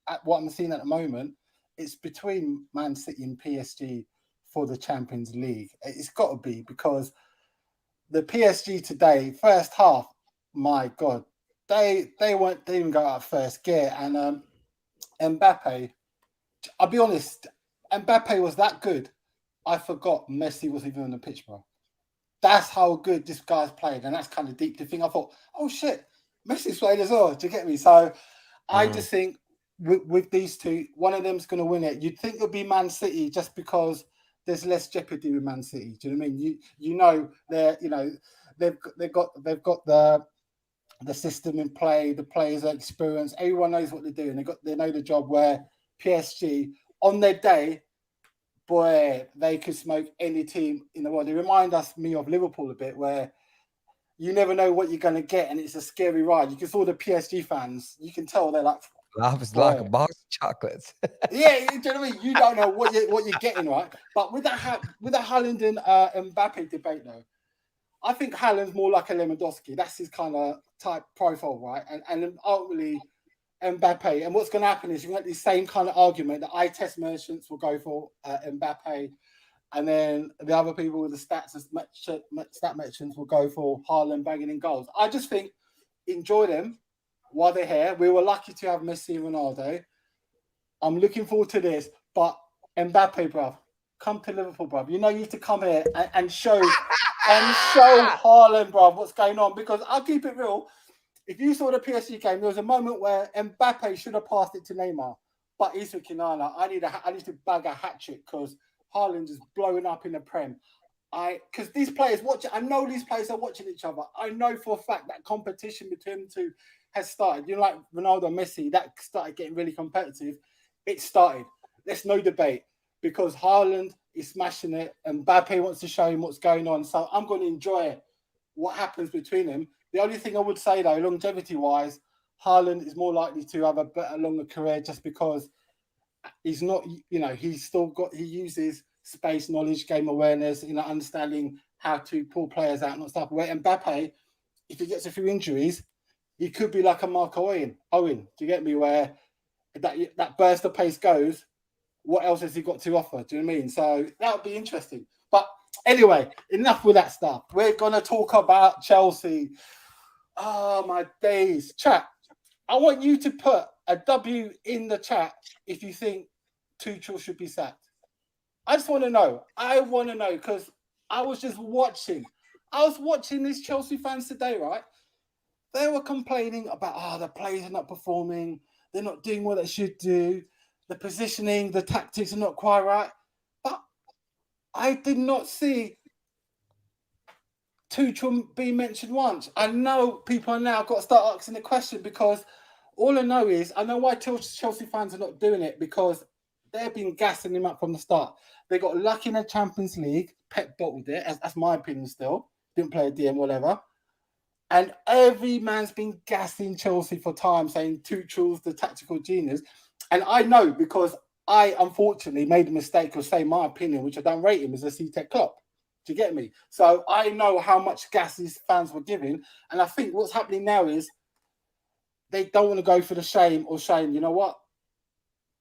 at what I'm seeing at the moment, it's between Man City and PSG for the Champions League. It's got to be, because the PSG today, first half, my God, they didn't even go out first gear. And Mbappe, I'll be honest, Mbappe was that good. I forgot Messi was even on the pitch, bro. That's how good this guy's played, and that's kind of deep to think. I thought, oh shit, Messi's played as well. Do you get me? So I just think with these two, one of them's going to win it. You'd think it'll be Man City just because there's less jeopardy with Man City. Do you know what I mean? They've got the the system in play, the players are experienced. Everyone knows what they're doing. They know the job. Where PSG on their day, boy, they could smoke any team in the world. They remind me of Liverpool a bit, where you never know what you're going to get, and it's a scary ride. You can see all the PSG fans. You can tell they're like, Life is like a box of chocolates. yeah, you know what I mean? You don't know what you're getting, right? But with the Haaland and Mbappe debate, though, I think Haaland's more like a Lewandowski. That's his kind of type profile, right? And ultimately Mbappe. And what's going to happen is you're going to get the same kind of argument. The eye test merchants will go for Mbappe, and then the other people with the stat merchants will go for Haaland banging in goals. I just think enjoy them while they're here. We were lucky to have Messi and Ronaldo. I'm looking forward to this, but Mbappe, bruv, come to Liverpool, bruv. You know you need to come here and show Haaland, bruv, what's going on. Because I'll keep it real. If you saw the PSG game, there was a moment where Mbappe should have passed it to Neymar, but he's thinking, no, I need to bag a hat trick because Haaland is blowing up in the Prem. Because these players watch it. I know these players are watching each other. I know for a fact that competition between them two has started. You know, like Ronaldo and Messi, that started getting really competitive. It started. There's no debate because Haaland is smashing it and Mbappe wants to show him what's going on. So I'm going to enjoy what happens between them. The only thing I would say, though, longevity-wise, Haaland is more likely to have a better, longer career just because he's not, he's still got, he uses space, knowledge, game awareness, understanding how to pull players out and stuff. Where Mbappe, if he gets a few injuries, he could be like a Mark Owen. Do you get me? Where that burst of pace goes, what else has he got to offer? Do you know what I mean? So that would be interesting. But anyway, enough with that stuff. We're going to talk about Chelsea. Oh, my days. Chat, I want you to put a W in the chat if you think Tuchel should be sacked. I just want to know. I want to know because I was just watching. I was watching these Chelsea fans today, right? They were complaining about, the players are not performing. They're not doing what they should do. The positioning, the tactics are not quite right. But I did not see Tuchel being mentioned once. I know people are now got to start asking the question because all I know is, I know why Chelsea fans are not doing it because they've been gassing him up from the start. They got lucky in the Champions League. Pep bottled it. That's my opinion still. Didn't play a DM, whatever. And every man's been gassing Chelsea for time, saying Tuchel's the tactical genius. And I know because I, unfortunately, made a mistake of saying my opinion, which I don't rate him as a C-Tech Klopp. Do you get me? So I know how much gas these fans were giving. And I think what's happening now is they don't want to go for the shame or saying, you know what?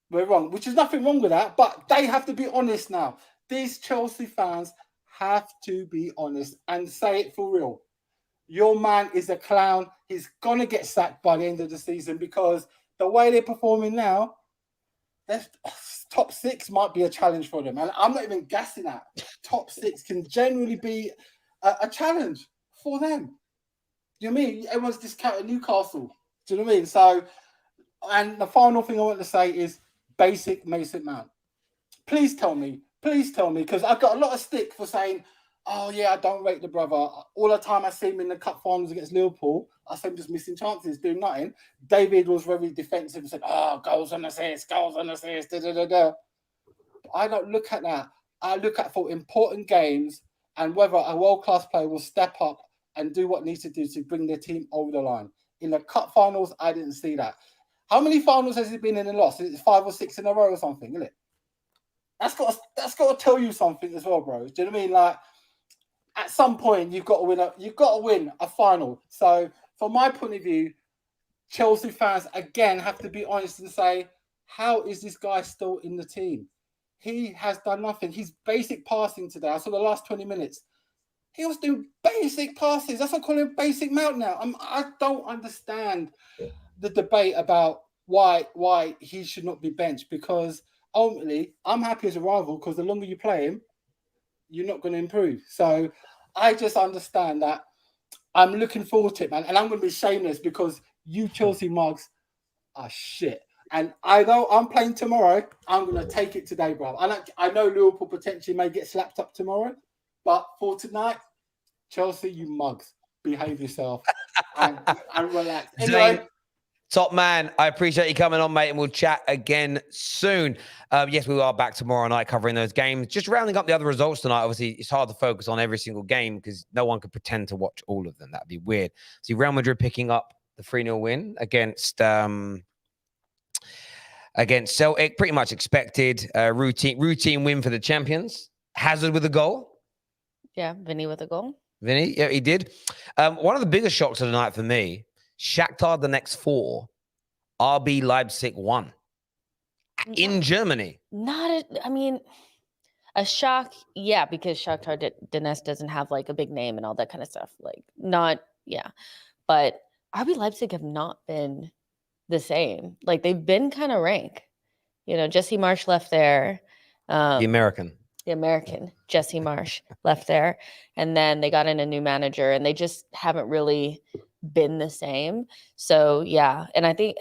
We're wrong, which is nothing wrong with that. But they have to be honest now. These Chelsea fans have to be honest and say it for real. Your man is a clown. He's going to get sacked by the end of the season because the way they're performing now, top 6 might be a challenge for them. And I'm not even guessing that. Top 6 can generally be a challenge for them. Do you know what I mean? Everyone's discounting Newcastle. Do you know what I mean? So, and the final thing I want to say is basic Mason Mount. Please tell me, because I've got a lot of stick for saying, oh, yeah, I don't rate the brother. All the time I see him in the cup finals against Liverpool, I see him just missing chances, doing nothing. David was very defensive and said, goals and assists, da-da-da-da. I don't look at that. I look at for important games and whether a world-class player will step up and do what needs to do to bring their team over the line. In the cup finals, I didn't see that. How many finals has he been in and lost? It's 5 or 6 in a row or something, isn't it? That's got to tell you something as well, bro. Do you know what I mean? Like, at some point, you've got to win a final. So, from my point of view, Chelsea fans again have to be honest and say, how is this guy still in the team? He has done nothing. He's basic passing today. I saw the last 20 minutes. He was doing basic passes. That's what I call him basic Mount now. I don't understand the debate about why he should not be benched because ultimately, I'm happy as a rival because the longer you play him, you're not going to improve. So I just understand that I'm looking forward to it, man. And I'm going to be shameless because you Chelsea mugs are shit. And I know I'm playing tomorrow. I'm going to take it today, bro. I know Liverpool potentially may get slapped up tomorrow. But for tonight, Chelsea, you mugs. behave yourself and relax. Zane, Anyway, top man, I appreciate you coming on, mate, and we'll chat again soon. Yes, we are back tomorrow night covering those games. Just rounding up the other results tonight. Obviously, it's hard to focus on every single game because no one could pretend to watch all of them. That'd be weird. See, Real Madrid picking up the 3-0 win against Celtic, pretty much expected. Routine win for the champions. Hazard with a goal. Yeah, Vinny with a goal. Vinny, yeah, he did. One of the biggest shocks of the night for me, Shakhtar the next 4, RB Leipzig 1 in Germany. A shock, yeah, because Shakhtar Donetsk doesn't have like a big name and all that kind of stuff. But RB Leipzig have not been the same. Like they've been kind of rank. Jesse Marsch left there. The American Jesse Marsch left there, and then they got in a new manager, and they just haven't really been the same. So yeah, and I think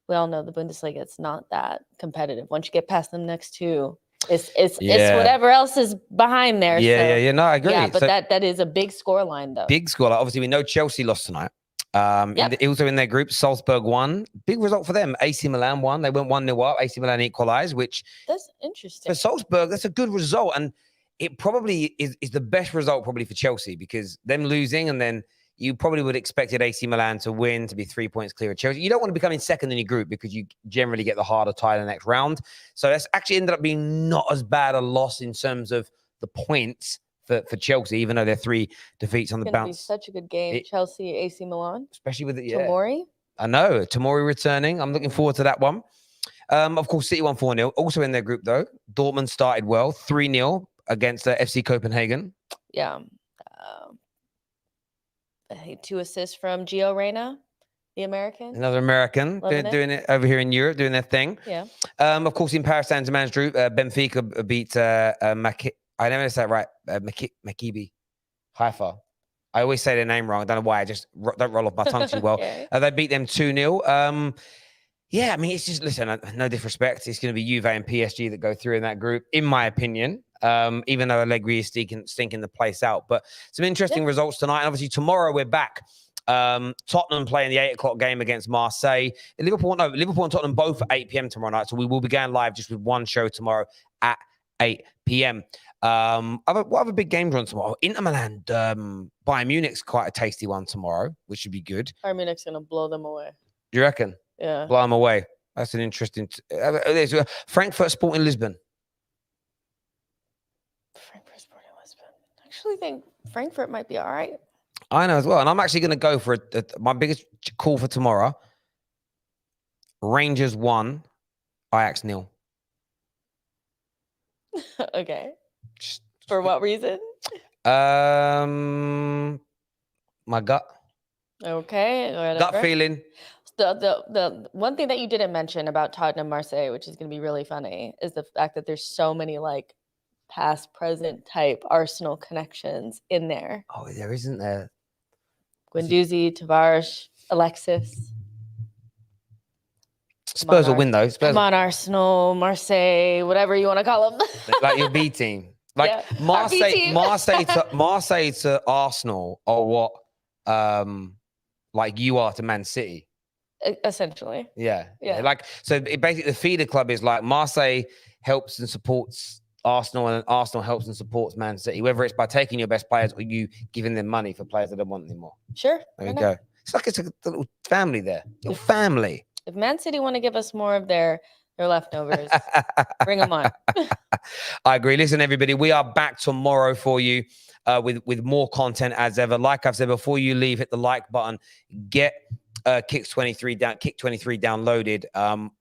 we all know the Bundesliga, it's not that competitive. Once you get past them next 2, it's whatever else is behind there. Yeah. No, I agree. Yeah, but that is a big scoreline though. Big scoreline. Obviously, we know Chelsea lost tonight. Also in their group, Salzburg won. Big result for them. AC Milan won. They went 1-0 up. AC Milan equalized, which that's interesting. For Salzburg, that's a good result. And it probably is the best result probably for Chelsea because them losing and then you probably would have expected AC Milan to win, to be 3 points clear of Chelsea. You don't want to be coming second in your group because you generally get the harder tie in the next round. So that's actually ended up being not as bad a loss in terms of the points for Chelsea, even though they're 3 defeats on the bounce. It's such a good game, Chelsea, AC Milan. Especially with Tomori. I know, Tomori returning. I'm looking forward to that one. Of course, City won 4-0. Also in their group, though, Dortmund started well, 3-0 against FC Copenhagen. Yeah. 2 assists from Gio Reyna, the American. Another American doing it over here in Europe, doing their thing. Yeah. Of course, in Paris Saint-Germain's group, Benfica beat I never say it right. Maccabi Haifa. I always say their name wrong. I don't know why. I just don't roll off my tongue too well. Okay. They beat them 2-0. Yeah, I mean, it's just, listen, no disrespect. It's going to be Juve and PSG that go through in that group, in my opinion, even though Allegri is stinking the place out. But some interesting results tonight. And obviously, tomorrow we're back. Tottenham playing the 8 o'clock game against Marseille. Liverpool and Tottenham both at 8 p.m. tomorrow night. So we will be going live just with one show tomorrow at 8 p.m. What other big games on tomorrow? Inter Milan, Bayern Munich's quite a tasty one tomorrow, which should be good. Bayern Munich's going to blow them away. Do you reckon? Yeah. Blow them away. That's an interesting... Frankfurt Sporting Lisbon. Frankfurt Sporting Lisbon. I actually think Frankfurt might be all right. I know as well. And I'm actually going to go for my biggest call for tomorrow. Rangers 1, Ajax 0. Okay. For what reason? My gut. Okay. Whatever. Gut feeling. The one thing that you didn't mention about Tottenham Marseille, which is going to be really funny, is the fact that there's so many like past, present type Arsenal connections in there. Oh, there isn't there. Guendouzi, Tavares, Alexis. Spurs will win though. Come on, Arsenal, Marseille, whatever you want to call them. Like your B team. Like Marseille to Arsenal are what like you are to Man City. Essentially. Yeah. Like, so basically the feeder club is like Marseille helps and supports Arsenal and Arsenal helps and supports Man City, whether it's by taking your best players or you giving them money for players that don't want anymore. Sure. There we go. It's like it's a little family there. Your family. If Man City want to give us more of their leftovers, bring them on. I agree. Listen, everybody, we are back tomorrow for you with more content as ever. Like I've said, before you leave, hit the like button. Get Kick 23 downloaded.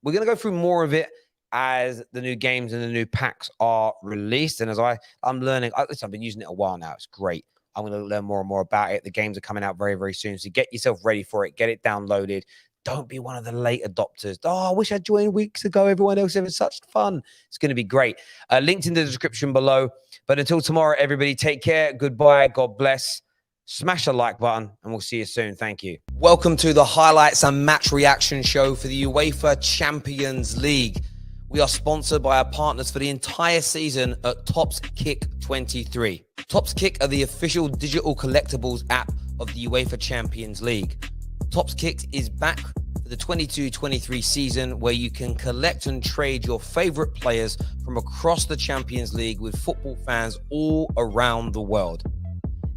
We're going to go through more of it as the new games and the new packs are released. And as I'm learning, listen, I've been using it a while now. It's great. I'm going to learn more and more about it. The games are coming out very, very soon. So get yourself ready for it. Get it downloaded. Don't be one of the late adopters. Oh, I wish I joined weeks ago. Everyone else having such fun. It's going to be great. Linked in the description below. But until tomorrow, everybody, take care. Goodbye. God bless. Smash the like button, and we'll see you soon. Thank you. Welcome to the highlights and match reaction show for the UEFA Champions League. We are sponsored by our partners for the entire season at Topps Kick 23. Topps Kick are the official digital collectibles app of the UEFA Champions League. Tops Kicked is back for the 22-23 season, where you can collect and trade your favorite players from across the Champions League with football fans all around the world.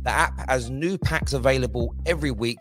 The app has new packs available every week,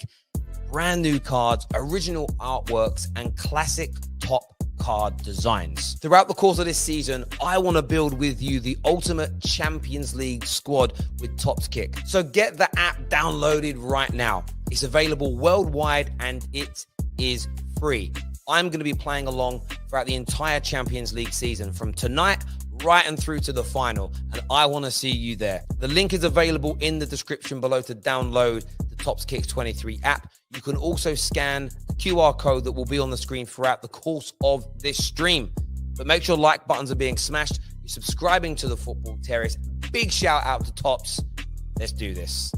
brand new cards, original artworks, and classic top card designs. Throughout the course of this season, I want to build with you the ultimate Champions League squad with Tops Kick. So get the app downloaded right now. It's available worldwide and it is free. I'm going to be playing along throughout the entire Champions League season from tonight right and through to the final, and I want to see you there. The link is available in the description below to download the Tops Kick 23 app. You can also scan the QR code that will be on the screen throughout the course of this stream. But make sure like buttons are being smashed. You're subscribing to the Football Terrace. Big shout out to Tops. Let's do this.